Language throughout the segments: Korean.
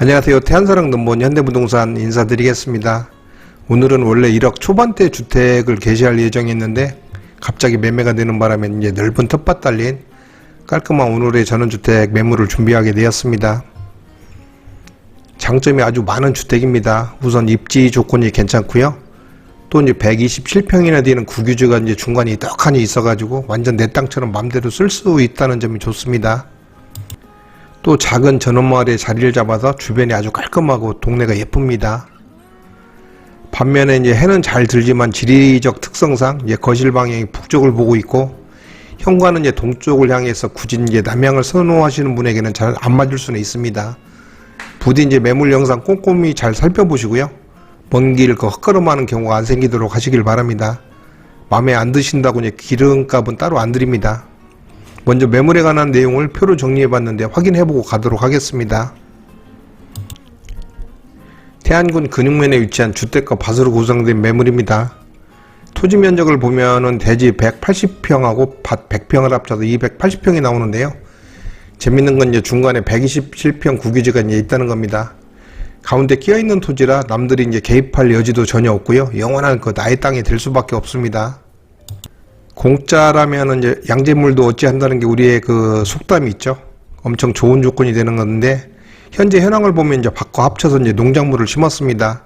안녕하세요. 태안사랑 넘버원 현대부동산 인사드리겠습니다. 오늘은 원래 1억 초반대 주택을 게시할 예정이었는데 갑자기 매매가 되는 바람에 이제 넓은 텃밭 달린 깔끔한 오늘의 전원주택 매물을 준비하게 되었습니다. 장점이 아주 많은 주택입니다. 우선 입지 조건이 괜찮고요. 또 이제 127평이나 되는 국유지가 이제 중간에 떡하니 있어가지고 완전 내 땅처럼 맘대로 쓸 수 있다는 점이 좋습니다. 또 작은 전원마을에 자리를 잡아서 주변이 아주 깔끔하고 동네가 예쁩니다. 반면에 이제 해는 잘 들지만 지리적 특성상 이제 거실 방향이 북쪽을 보고 있고 현관은 이제 동쪽을 향해서 굳이 이제 남향을 선호하시는 분에게는 잘 안 맞을 수는 있습니다. 부디 이제 매물 영상 꼼꼼히 잘 살펴보시고요. 먼 길 헛걸음하는 경우가 안 생기도록 하시길 바랍니다. 마음에 안 드신다고 이제 기름값은 따로 안 드립니다. 먼저 매물에 관한 내용을 표로 정리해 봤는데 확인해보고 가도록 하겠습니다. 태안군 근육면에 위치한 주택과 밭으로 구성된 매물입니다. 토지 면적을 보면은 대지 180평하고 밭 100평을 합쳐서 280평이 나오는데요. 재밌는 건 이제 중간에 127평 국유지가 이제 있다는 겁니다. 가운데 끼어있는 토지라 남들이 이제 개입할 여지도 전혀 없고요. 영원한 그 나의 땅이 될 수밖에 없습니다. 공짜라면 이제 양재물도 어찌한다는 게 우리의 그 속담이 있죠. 엄청 좋은 조건이 되는 건데 현재 현황을 보면 이제 밭과 합쳐서 이제 농작물을 심었습니다.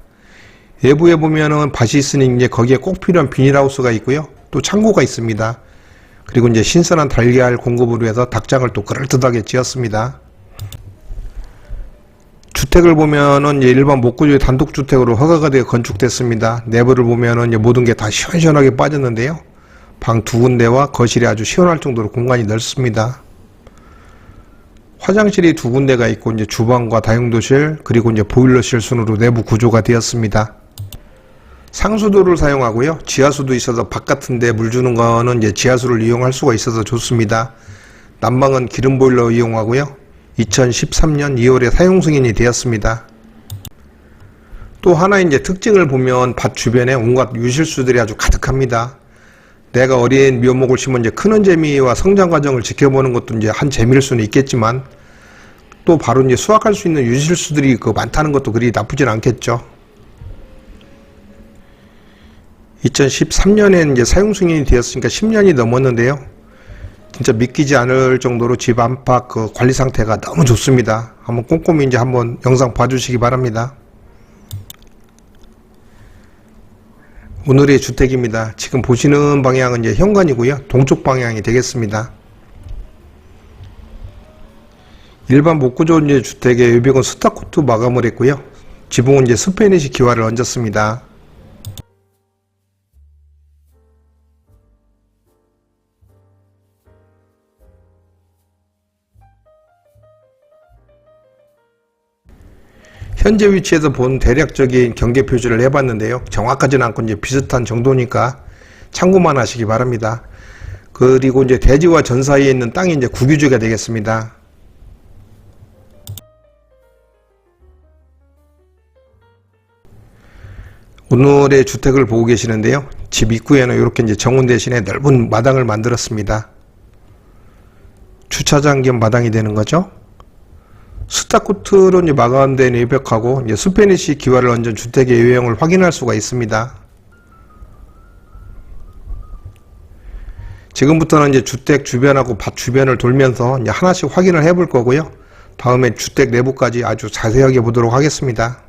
외부에 보면은 밭이 있으니 이제 거기에 꼭 필요한 비닐하우스가 있고요. 또 창고가 있습니다. 그리고 이제 신선한 달걀 공급을 위해서 닭장을 또 그럴듯하게 지었습니다. 주택을 보면은 이제 일반 목구조의 단독주택으로 허가가 되어 건축됐습니다. 내부를 보면은 이제 모든 게 다 시원시원하게 빠졌는데요. 방 두 군데와 거실이 아주 시원할 정도로 공간이 넓습니다. 화장실이 두 군데가 있고 이제 주방과 다용도실 그리고 이제 보일러실 순으로 내부 구조가 되었습니다. 상수도를 사용하고요. 지하수도 있어서 바깥인데 물 주는 거는 이제 지하수를 이용할 수가 있어서 좋습니다. 난방은 기름 보일러 이용하고요. 2013년 2월에 사용 승인이 되었습니다. 또 하나 이제 특징을 보면 밭 주변에 온갖 유실수들이 아주 가득합니다. 내가 어린 묘목을 심은 이제 크는 재미와 성장 과정을 지켜보는 것도 이제 한 재미일 수는 있겠지만 또 바로 이제 수확할 수 있는 유실수들이 많다는 것도 그리 나쁘진 않겠죠. 2013년에 이제 사용 승인이 되었으니까 10년이 넘었는데요. 진짜 믿기지 않을 정도로 집 안팎 그 관리 상태가 너무 좋습니다. 한번 꼼꼼히 이제 한번 영상 봐주시기 바랍니다. 오늘의 주택입니다. 지금 보시는 방향은 이제 현관이고요. 동쪽 방향이 되겠습니다. 일반 목구조 이제 주택의 외벽은 스타코트 마감을 했고요. 지붕은 이제 스페니시 기와를 얹었습니다. 현재 위치에서 본 대략적인 경계 표시를 해봤는데요. 정확하지는 않고 이제 비슷한 정도니까 참고만 하시기 바랍니다. 그리고 이제 대지와 전 사이에 있는 땅이 이제 국유지가 되겠습니다. 오늘의 주택을 보고 계시는데요. 집 입구에는 이렇게 이제 정원 대신에 넓은 마당을 만들었습니다. 주차장 겸 마당이 되는 거죠. 스타코트로 이제 마감된 외벽하고 이제 스페니시 기와를 얹은 주택의 외형을 확인할 수가 있습니다. 지금부터는 이제 주택 주변하고 밭 주변을 돌면서 이제 하나씩 확인을 해볼 거고요. 다음에 주택 내부까지 아주 자세하게 보도록 하겠습니다.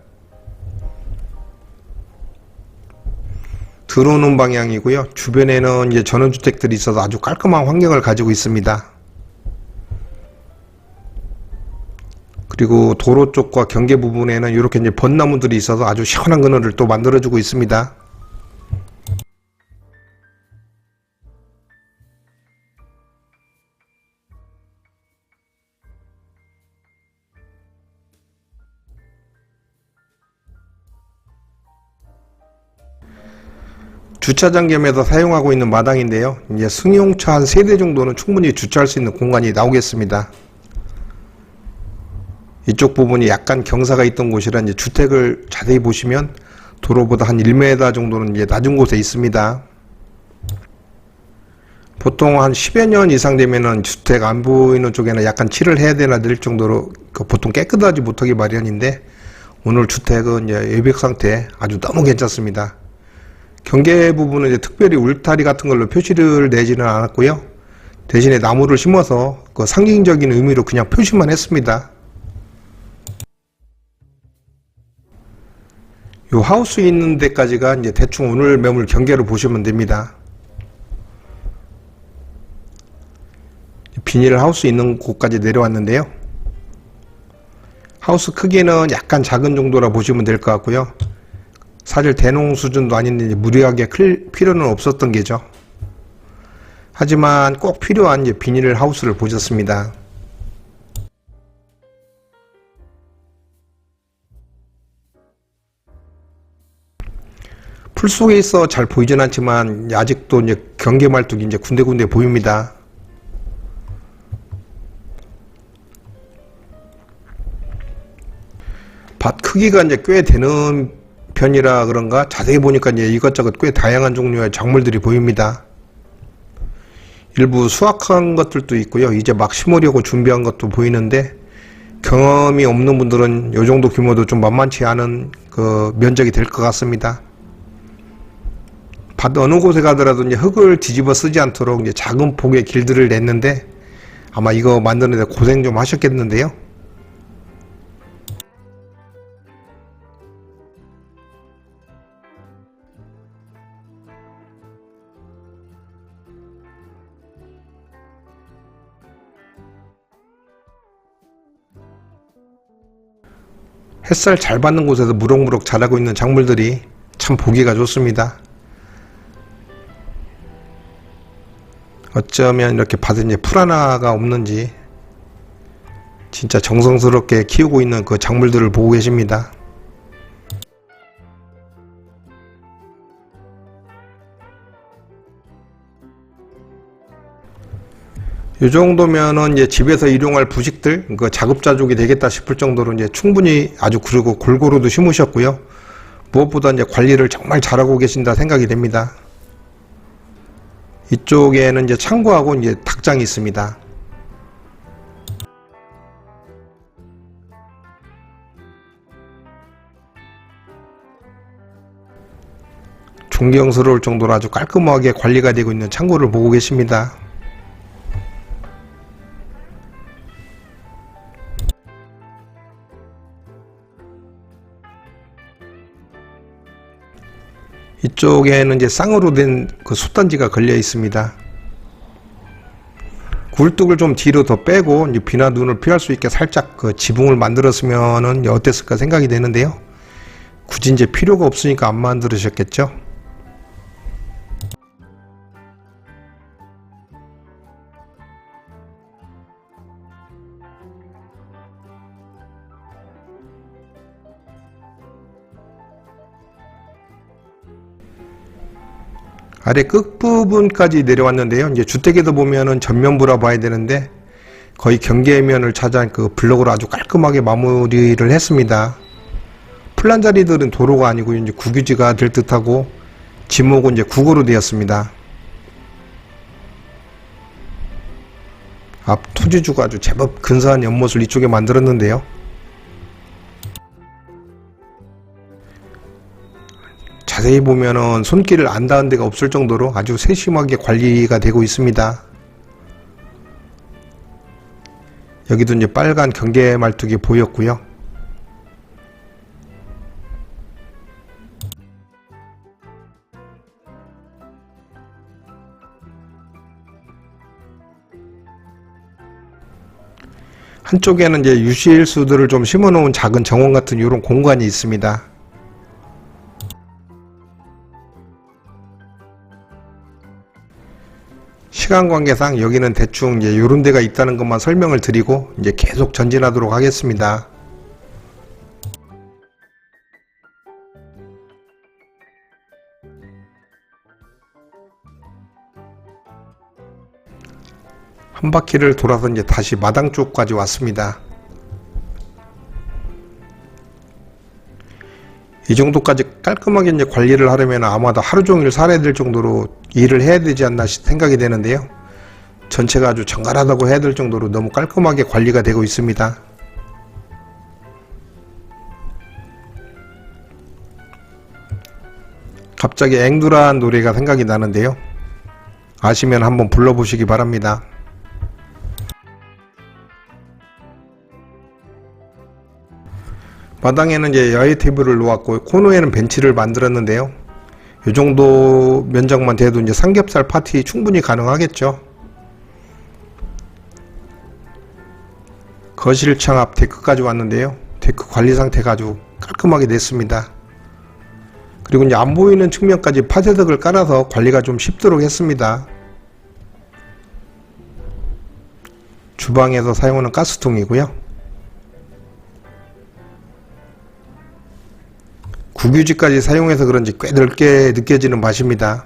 들어오는 방향이고요. 주변에는 이제 전원주택들이 있어서 아주 깔끔한 환경을 가지고 있습니다. 그리고 도로 쪽과 경계 부분에는 이렇게 이제 벚나무들이 있어서 아주 시원한 그늘을 또 만들어주고 있습니다. 주차장 겸해서 사용하고 있는 마당인데요. 이제 승용차 한 3대 정도는 충분히 주차할 수 있는 공간이 나오겠습니다. 이쪽 부분이 약간 경사가 있던 곳이라 이제 주택을 자세히 보시면 도로보다 한 1m 정도는 이제 낮은 곳에 있습니다. 보통 한 10여 년 이상 되면은 주택 안 보이는 쪽에는 약간 칠을 해야 되나 될 정도로 보통 깨끗하지 못하기 마련인데, 오늘 주택은 이제 외벽 상태 아주 너무 괜찮습니다. 경계 부분은 이제 특별히 울타리 같은 걸로 표시를 내지는 않았고요. 대신에 나무를 심어서 그 상징적인 의미로 그냥 표시만 했습니다. 요 하우스 있는 데까지가 이제 대충 오늘 매물 경계로 보시면 됩니다. 비닐 하우스 있는 곳까지 내려왔는데요. 하우스 크기는 약간 작은 정도라 보시면 될 것 같고요. 사실 대농 수준도 아닌데 무리하게 클 필요는 없었던 게죠. 하지만 꼭 필요한 이제 비닐 하우스를 보셨습니다. 풀 속에 있어 잘 보이진 않지만 아직도 이제 경계 말뚝이 이제 군데군데 보입니다. 밭 크기가 이제 꽤 되는 편이라 그런가 자세히 보니까 이제 이것저것 꽤 다양한 종류의 작물들이 보입니다. 일부 수확한 것들도 있고요. 이제 막 심으려고 준비한 것도 보이는데, 경험이 없는 분들은 이 정도 규모도 좀 만만치 않은 그 면적이 될 것 같습니다. 밭 어느 곳에 가더라도 이제 흙을 뒤집어 쓰지 않도록 이제 작은 폭의 길들을 냈는데, 아마 이거 만드는데 고생 좀 하셨겠는데요. 햇살 잘 받는 곳에서 무럭무럭 자라고 있는 작물들이 참 보기가 좋습니다. 어쩌면 이렇게 밭에 이제 풀 하나가 없는지 진짜 정성스럽게 키우고 있는 그 작물들을 보고 계십니다. 이 정도면은 이제 집에서 일용할 부식들, 그 자급자족이 되겠다 싶을 정도로 이제 충분히 아주 그리고 골고루도 심으셨고요. 무엇보다 이제 관리를 정말 잘하고 계신다 생각이 됩니다. 이쪽에는 이제 창고하고 이제 닭장이 있습니다. 존경스러울 정도로 아주 깔끔하게 관리가 되고 있는 창고를 보고 계십니다. 이쪽에는 이제 쌍으로 된 그 솥단지가 걸려 있습니다. 굴뚝을 좀 뒤로 더 빼고 이제 비나 눈을 피할 수 있게 살짝 그 지붕을 만들었으면은 어땠을까 생각이 되는데요. 굳이 이제 필요가 없으니까 안 만들으셨겠죠. 아래 끝부분까지 내려왔는데요. 이제 주택에도 보면은 전면부라 봐야 되는데 거의 경계면을 차지한 그 블럭으로 아주 깔끔하게 마무리를 했습니다. 플란 자리들은 도로가 아니고 이제 국유지가 될 듯하고 지목은 이제 국어로 되었습니다. 앞 토지주가 아주 제법 근사한 연못을 이쪽에 만들었는데요. 자세히 보면은 손길을 안 닿은 데가 없을 정도로 아주 세심하게 관리가 되고 있습니다. 여기도 이제 빨간 경계 말뚝이 보였고요. 한쪽에는 이제 유실수들을 좀 심어 놓은 작은 정원 같은 이런 공간이 있습니다. 시간 관계상 여기는 대충 이제 요런 데가 있다는 것만 설명을 드리고 이제 계속 전진하도록 하겠습니다. 한 바퀴를 돌아서 이제 다시 마당 쪽까지 왔습니다. 이 정도까지 깔끔하게 이제 관리를 하려면 아마도 하루 종일 살아야 될 정도로 일을 해야 되지 않나 생각이 되는데요. 전체가 아주 정갈하다고 해야 될 정도로 너무 깔끔하게 관리가 되고 있습니다. 갑자기 앵두란 노래가 생각이 나는데요. 아시면 한번 불러보시기 바랍니다. 마당에는 이제 야외 테이블을 놓았고 코너에는 벤치를 만들었는데요. 이 정도 면적만 돼도 이제 삼겹살 파티 충분히 가능하겠죠. 거실창 앞 데크까지 왔는데요. 데크 관리 상태가 아주 깔끔하게 됐습니다. 그리고 이제 안 보이는 측면까지 파쇄덕을 깔아서 관리가 좀 쉽도록 했습니다. 주방에서 사용하는 가스통이고요. 국유지까지 사용해서 그런지 꽤 넓게 느껴지는 맛입니다.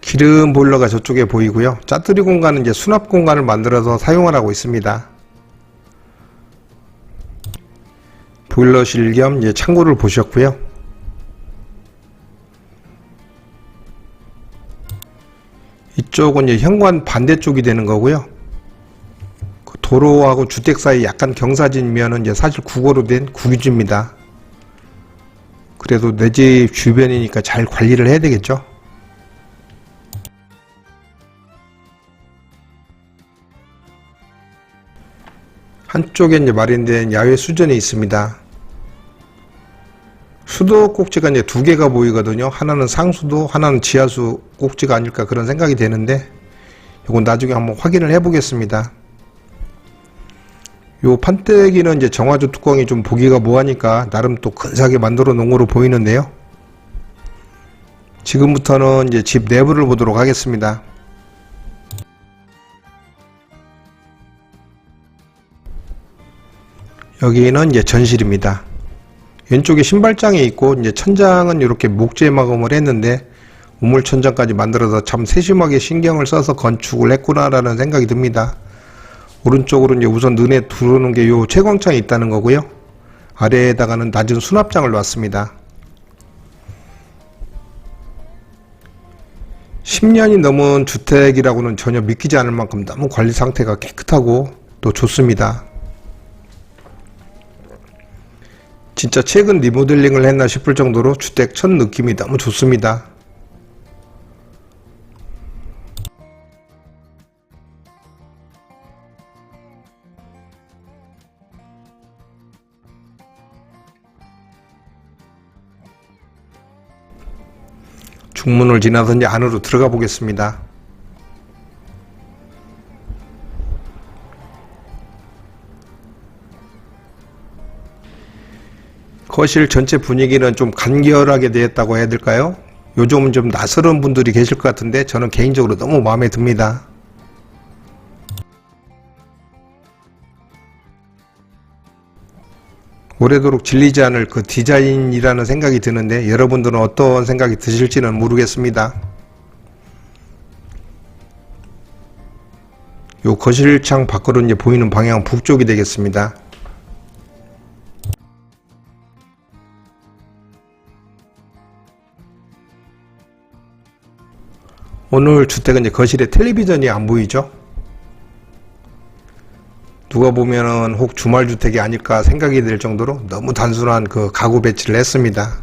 기름 보일러가 저쪽에 보이고요. 짜투리 공간은 이제 수납 공간을 만들어서 사용하라고 있습니다. 보일러실 겸 이제 창고를 보셨고요. 이쪽은 이제 현관 반대쪽이 되는 거고요. 그 도로하고 주택 사이 약간 경사진 면은 이제 사실 국어로 된 국유지입니다. 그래도 내 집 주변이니까 잘 관리를 해야 되겠죠. 한쪽에 이제 마련된 야외 수전이 있습니다. 수도 꼭지가 이제 두 개가 보이거든요. 하나는 상수도, 하나는 지하수 꼭지가 아닐까 그런 생각이 되는데, 이건 나중에 한번 확인을 해 보겠습니다. 요 판때기는 이제 정화조 뚜껑이 좀 보기가 뭐하니까 나름 또 근사하게 만들어 놓은 거로 보이는데요. 지금부터는 이제 집 내부를 보도록 하겠습니다. 여기는 이제 전실입니다. 왼쪽에 신발장이 있고 이제 천장은 이렇게 목재 마감을 했는데 우물 천장까지 만들어서 참 세심하게 신경을 써서 건축을 했구나라는 생각이 듭니다. 오른쪽으로 이제 우선 눈에 들어오는 게 요 채광창이 있다는 거고요. 아래에다가는 낮은 수납장을 놨습니다. 10년이 넘은 주택이라고는 전혀 믿기지 않을 만큼 너무 관리 상태가 깨끗하고 또 좋습니다. 진짜 최근 리모델링을 했나 싶을 정도로 주택 첫 느낌이 너무 좋습니다. 중문을 지나서 이제 안으로 들어가 보겠습니다. 거실 전체 분위기는 좀 간결하게 되었다고 해야 될까요? 요즘은 좀 낯설은 분들이 계실 것 같은데 저는 개인적으로 너무 마음에 듭니다. 오래도록 질리지 않을 그 디자인이라는 생각이 드는데 여러분들은 어떤 생각이 드실지는 모르겠습니다. 요 거실창 밖으로 이제 보이는 방향은 북쪽이 되겠습니다. 오늘 주택은 이제 거실에 텔레비전이 안 보이죠? 누가 보면은 혹 주말주택이 아닐까 생각이 들 정도로 너무 단순한 그 가구 배치를 했습니다.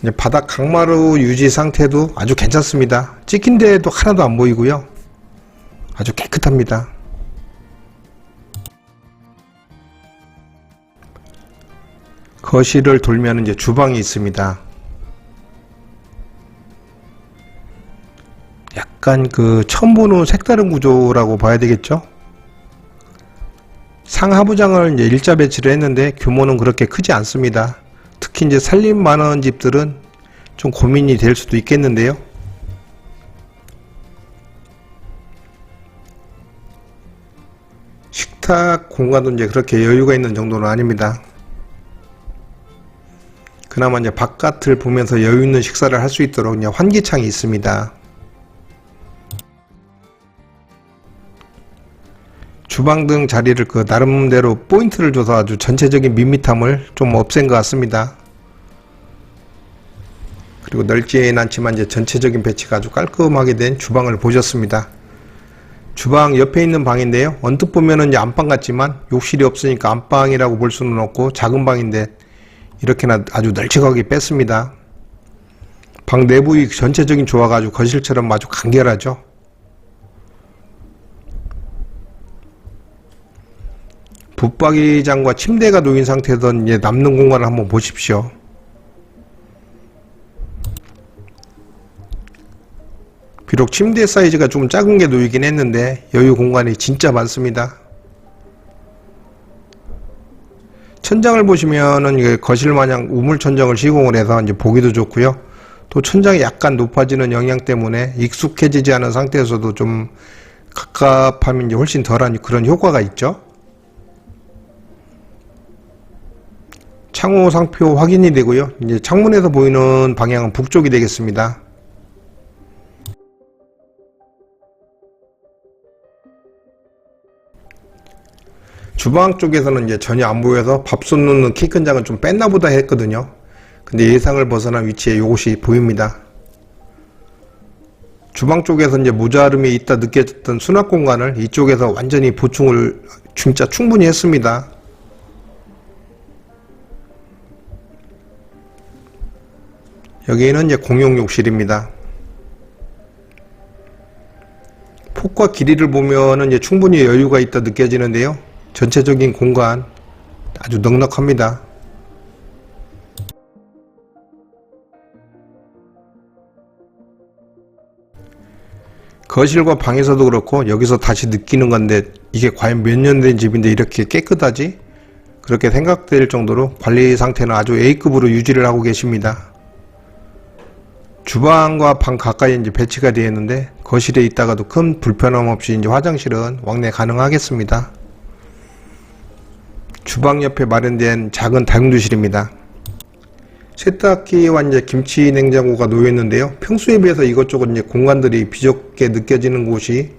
이제 바닥 강마루 유지 상태도 아주 괜찮습니다. 찍힌 데도 하나도 안 보이고요. 아주 깨끗합니다. 거실을 돌면 이제 주방이 있습니다. 약간 그 처음 보는 색다른 구조라고 봐야 되겠죠? 상하부장을 이제 일자 배치를 했는데 규모는 그렇게 크지 않습니다. 특히 이제 살림 많은 집들은 좀 고민이 될 수도 있겠는데요. 식탁 공간도 이제 그렇게 여유가 있는 정도는 아닙니다. 그나마 이제 바깥을 보면서 여유 있는 식사를 할 수 있도록 그냥 환기창이 있습니다. 주방 등 자리를 나름대로 포인트를 줘서 아주 전체적인 밋밋함을 좀 없앤 것 같습니다. 그리고 넓지는 않지만 이제 전체적인 배치가 아주 깔끔하게 된 주방을 보셨습니다. 주방 옆에 있는 방인데요. 언뜻 보면은 이제 안방 같지만 욕실이 없으니까 안방이라고 볼 수는 없고 작은 방인데 이렇게나 아주 널찍하게 뺐습니다. 방 내부의 전체적인 조화가 아주 거실처럼 아주 간결하죠. 붙박이장과 침대가 놓인 상태에서 이제 남는 공간을 한번 보십시오. 비록 침대 사이즈가 좀 작은 게 놓이긴 했는데 여유 공간이 진짜 많습니다. 천장을 보시면은 이게 거실 마냥 우물 천정을 시공을 해서 이제 보기도 좋고요. 또 천장이 약간 높아지는 영향 때문에 익숙해지지 않은 상태에서도 좀 갑갑함이 이제 훨씬 덜한 그런 효과가 있죠. 창호 상표 확인이 되고요. 이제 창문에서 보이는 방향은 북쪽이 되겠습니다. 주방 쪽에서는 이제 전혀 안 보여서 밥솥 놓는 키 큰 장은 좀 뺐나 보다 했거든요. 근데 예상을 벗어난 위치에 이것이 보입니다. 주방 쪽에서 이제 모자름이 있다 느껴졌던 수납 공간을 이쪽에서 완전히 보충을 진짜 충분히 했습니다. 여기는 이제 공용 욕실입니다. 폭과 길이를 보면은 이제 충분히 여유가 있다 느껴지는데요. 전체적인 공간 아주 넉넉합니다. 거실과 방에서도 그렇고 여기서 다시 느끼는 건데 이게 과연 몇 년 된 집인데 이렇게 깨끗하지? 그렇게 생각될 정도로 관리 상태는 아주 A급으로 유지를 하고 계십니다. 주방과 방 가까이 이제 배치가 되어 있는데 거실에 있다가도 큰 불편함 없이 이제 화장실은 왕래 가능하겠습니다. 주방 옆에 마련된 작은 다용도실입니다. 세탁기와 이제 김치 냉장고가 놓여 있는데요. 평소에 비해서 이것저것 이제 공간들이 비좁게 느껴지는 곳이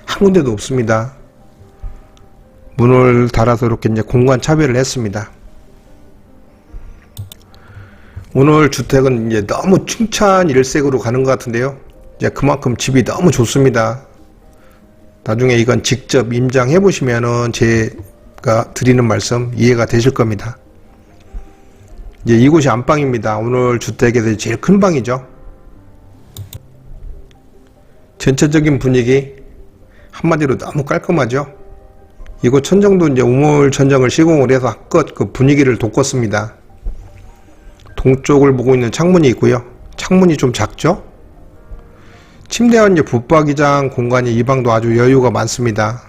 한 군데도 없습니다. 문을 달아서 이렇게 이제 공간 차별을 했습니다. 오늘 주택은 이제 너무 칭찬 일색으로 가는 것 같은데요. 이제 그만큼 집이 너무 좋습니다. 나중에 이건 직접 임장해 보시면은 제가 드리는 말씀 이해가 되실 겁니다. 이제 이곳이 안방입니다. 오늘 주택에서 제일 큰 방이죠. 전체적인 분위기 한마디로 너무 깔끔하죠. 이곳 천정도 이제 우물 천정을 시공을 해서 한껏 그 분위기를 돋궜습니다. 동쪽을 보고 있는 창문이 있고요. 창문이 좀 작죠? 침대와 이제 붙박이장 공간이 이 방도 아주 여유가 많습니다.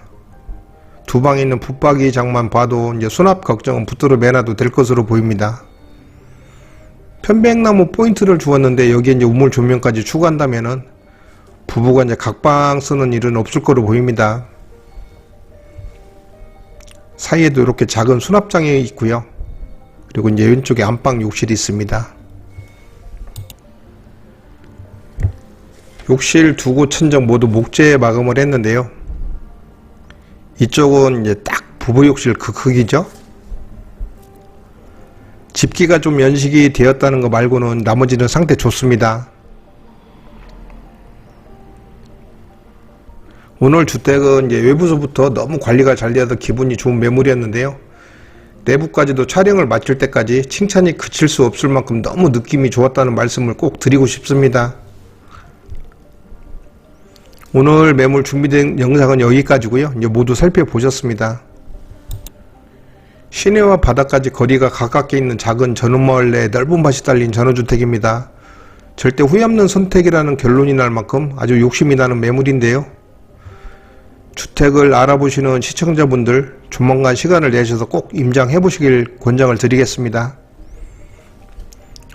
두 방에 있는 붙박이장만 봐도 이제 수납 걱정은 붙들어 매놔도 될 것으로 보입니다. 편백나무 포인트를 주었는데 여기에 이제 우물 조명까지 추가한다면은 부부가 이제 각방 쓰는 일은 없을 거로 보입니다. 사이에도 이렇게 작은 수납장이 있고요. 그리고 이제 왼쪽에 안방 욕실이 있습니다. 욕실 두 곳 천정 모두 목재 마감을 했는데요. 이쪽은 이제 딱 부부 욕실 그 크기죠. 집기가 좀 연식이 되었다는 거 말고는 나머지는 상태 좋습니다. 오늘 주택은 이제 외부서부터 너무 관리가 잘 되어서 기분이 좋은 매물이었는데요. 내부까지도 촬영을 마칠 때까지 칭찬이 그칠 수 없을 만큼 너무 느낌이 좋았다는 말씀을 꼭 드리고 싶습니다. 오늘 매물 준비된 영상은 여기까지고요. 이제 모두 살펴보셨습니다. 시내와 바다까지 거리가 가깝게 있는 작은 전원마을 내에 넓은 밭이 딸린 전원주택입니다. 절대 후회 없는 선택이라는 결론이 날 만큼 아주 욕심이 나는 매물인데요. 주택을 알아보시는 시청자분들 조만간 시간을 내셔서 꼭 임장해 보시길 권장을 드리겠습니다.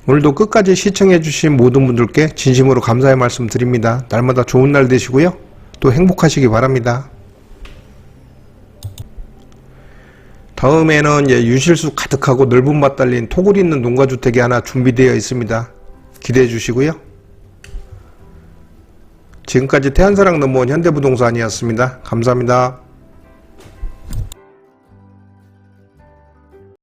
오늘도 끝까지 시청해 주신 모든 분들께 진심으로 감사의 말씀 드립니다. 날마다 좋은 날 되시고요. 또 행복하시기 바랍니다. 다음에는 유실수 가득하고 넓은 밭 달린 토굴 있는 농가주택이 하나 준비되어 있습니다. 기대해 주시고요. 지금까지 태안사랑 넘버원 현대부동산이었습니다. 감사합니다.